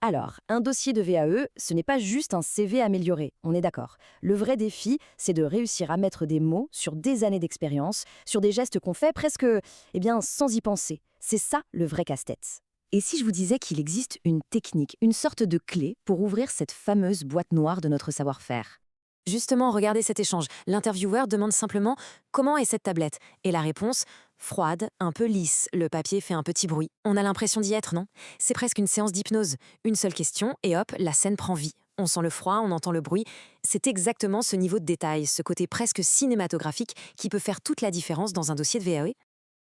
Alors, un dossier de VAE, ce n'est pas juste un CV amélioré, on est d'accord. Le vrai défi, c'est de réussir à mettre des mots sur des années d'expérience, sur des gestes qu'on fait presque, sans y penser. C'est ça le vrai casse-tête. Et si je vous disais qu'il existe une technique, une sorte de clé pour ouvrir cette fameuse boîte noire de notre savoir-faire? Justement, regardez cet échange. L'intervieweur demande simplement comment est cette tablette. Et la réponse, froide, un peu lisse. Le papier fait un petit bruit. On a l'impression d'y être, non? C'est presque une séance d'hypnose. Une seule question et hop, la scène prend vie. On sent le froid, on entend le bruit. C'est exactement ce niveau de détail, ce côté presque cinématographique qui peut faire toute la différence dans un dossier de VAE.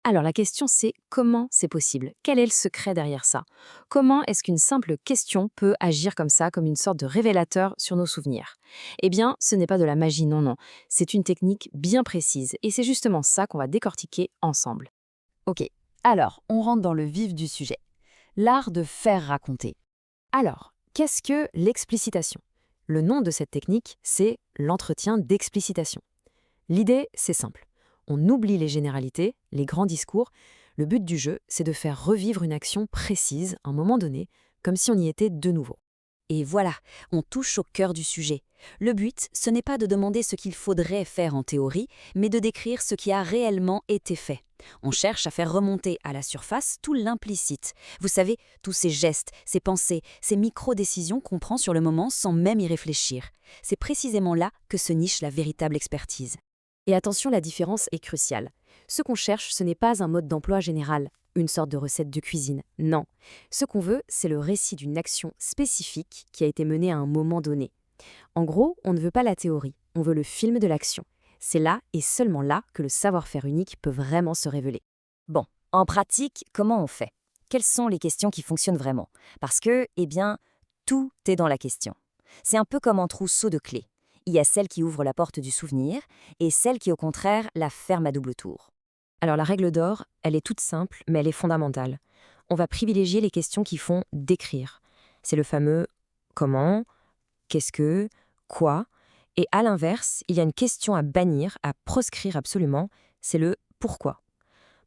Alors la question c'est comment c'est possible? Quel est le secret derrière ça? Comment est-ce qu'une simple question peut agir comme ça, comme une sorte de révélateur sur nos souvenirs? Eh bien, ce n'est pas de la magie, non, non. C'est une technique bien précise et c'est justement ça qu'on va décortiquer ensemble. Ok, alors, on rentre dans le vif du sujet. L'art de faire raconter. Alors, qu'est-ce que l'explicitation? Le nom de cette technique, c'est l'entretien d'explicitation. L'idée, c'est simple. On oublie les généralités, les grands discours. Le but du jeu, c'est de faire revivre une action précise à un moment donné, comme si on y était de nouveau. Et voilà, on touche au cœur du sujet. Le but, ce n'est pas de demander ce qu'il faudrait faire en théorie, mais de décrire ce qui a réellement été fait. On cherche à faire remonter à la surface tout l'implicite. Vous savez, tous ces gestes, ces pensées, ces micro-décisions qu'on prend sur le moment sans même y réfléchir. C'est précisément là que se niche la véritable expertise. Et attention, la différence est cruciale. Ce qu'on cherche, ce n'est pas un mode d'emploi général, une sorte de recette de cuisine. Non. Ce qu'on veut, c'est le récit d'une action spécifique qui a été menée à un moment donné. En gros, on ne veut pas la théorie, on veut le film de l'action. C'est là et seulement là que le savoir-faire unique peut vraiment se révéler. Bon, en pratique, comment on fait? Quelles sont les questions qui fonctionnent vraiment? Parce que, tout est dans la question. C'est un peu comme un trousseau de clés. Il y a celle qui ouvre la porte du souvenir et celle qui, au contraire, la ferme à double tour. Alors la règle d'or, elle est toute simple, mais elle est fondamentale. On va privilégier les questions qui font décrire. C'est le fameux comment, qu'est-ce que, quoi. Et à l'inverse, il y a une question à bannir, à proscrire absolument, c'est le pourquoi.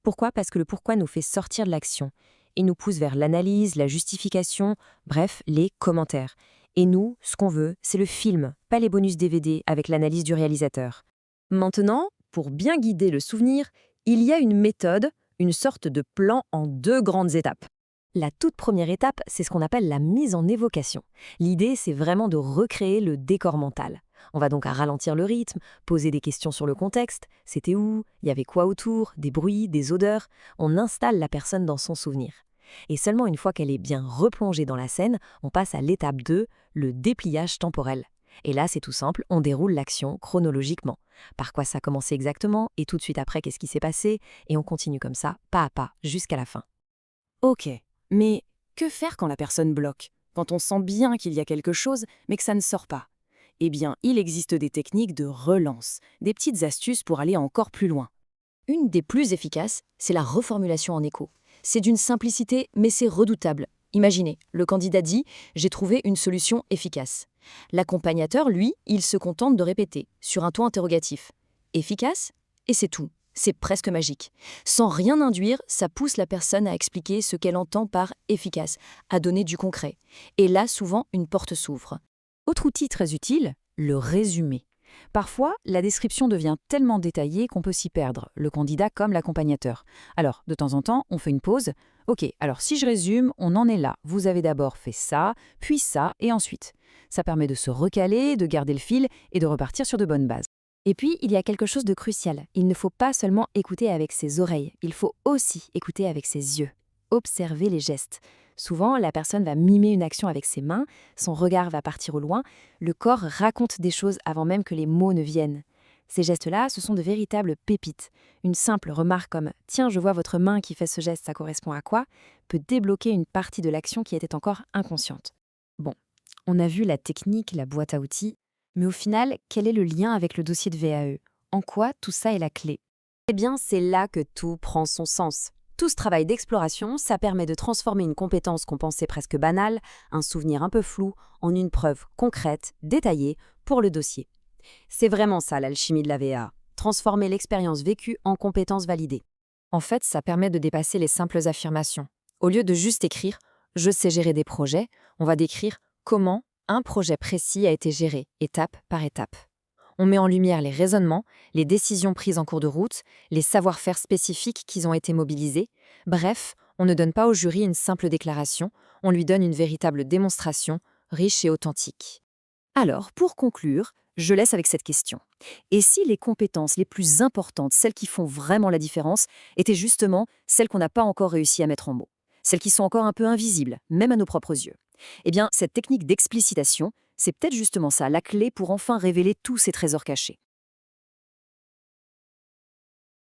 Pourquoi? Parce que le pourquoi nous fait sortir de l'action. Il nous pousse vers l'analyse, la justification, bref, les commentaires. Et nous, ce qu'on veut, c'est le film, pas les bonus DVD avec l'analyse du réalisateur. Maintenant, pour bien guider le souvenir, il y a une méthode, une sorte de plan en deux grandes étapes. La toute première étape, c'est ce qu'on appelle la mise en évocation. L'idée, c'est vraiment de recréer le décor mental. On va donc à ralentir le rythme, poser des questions sur le contexte. C'était où? Il y avait quoi autour? Des bruits, des odeurs? On installe la personne dans son souvenir. Et seulement une fois qu'elle est bien replongée dans la scène, on passe à l'étape 2, le dépliage temporel. Et là, c'est tout simple, on déroule l'action chronologiquement. Par quoi ça a commencé exactement, et tout de suite après, qu'est-ce qui s'est passé? Et on continue comme ça, pas à pas, jusqu'à la fin. Ok, mais que faire quand la personne bloque? Quand on sent bien qu'il y a quelque chose, mais que ça ne sort pas? Eh bien, il existe des techniques de relance, des petites astuces pour aller encore plus loin. Une des plus efficaces, c'est la reformulation en écho. C'est d'une simplicité, mais c'est redoutable. Imaginez, le candidat dit « j'ai trouvé une solution efficace ». L'accompagnateur, lui, il se contente de répéter, sur un ton interrogatif. Efficace? Et c'est tout. C'est presque magique. Sans rien induire, ça pousse la personne à expliquer ce qu'elle entend par efficace, à donner du concret. Et là, souvent, une porte s'ouvre. Autre outil très utile, le résumé. Parfois, la description devient tellement détaillée qu'on peut s'y perdre, le candidat comme l'accompagnateur. Alors, de temps en temps, on fait une pause. Ok, alors si je résume, on en est là. Vous avez d'abord fait ça, puis ça, et ensuite. Ça permet de se recaler, de garder le fil et de repartir sur de bonnes bases. Et puis, il y a quelque chose de crucial. Il ne faut pas seulement écouter avec ses oreilles, il faut aussi écouter avec ses yeux. Observer les gestes. Souvent, la personne va mimer une action avec ses mains, son regard va partir au loin, le corps raconte des choses avant même que les mots ne viennent. Ces gestes-là, ce sont de véritables pépites. Une simple remarque comme « Tiens, je vois votre main qui fait ce geste, ça correspond à quoi ?» peut débloquer une partie de l'action qui était encore inconsciente. Bon, on a vu la technique, la boîte à outils, mais au final, quel est le lien avec le dossier de VAE? En quoi tout ça est la clé? Eh bien, c'est là que tout prend son sens. Tout ce travail d'exploration, ça permet de transformer une compétence qu'on pensait presque banale, un souvenir un peu flou, en une preuve concrète, détaillée, pour le dossier. C'est vraiment ça l'alchimie de la VA, transformer l'expérience vécue en compétence validée. En fait, ça permet de dépasser les simples affirmations. Au lieu de juste écrire je sais gérer des projets, on va décrire comment un projet précis a été géré, étape par étape. On met en lumière les raisonnements, les décisions prises en cours de route, les savoir-faire spécifiques qui ont été mobilisés. Bref, on ne donne pas au jury une simple déclaration, on lui donne une véritable démonstration, riche et authentique. Alors, pour conclure, je laisse avec cette question. Et si les compétences les plus importantes, celles qui font vraiment la différence, étaient justement celles qu'on n'a pas encore réussi à mettre en mots, celles qui sont encore un peu invisibles, même à nos propres yeux? Eh bien, cette technique d'explicitation, c'est peut-être justement ça, la clé pour enfin révéler tous ces trésors cachés.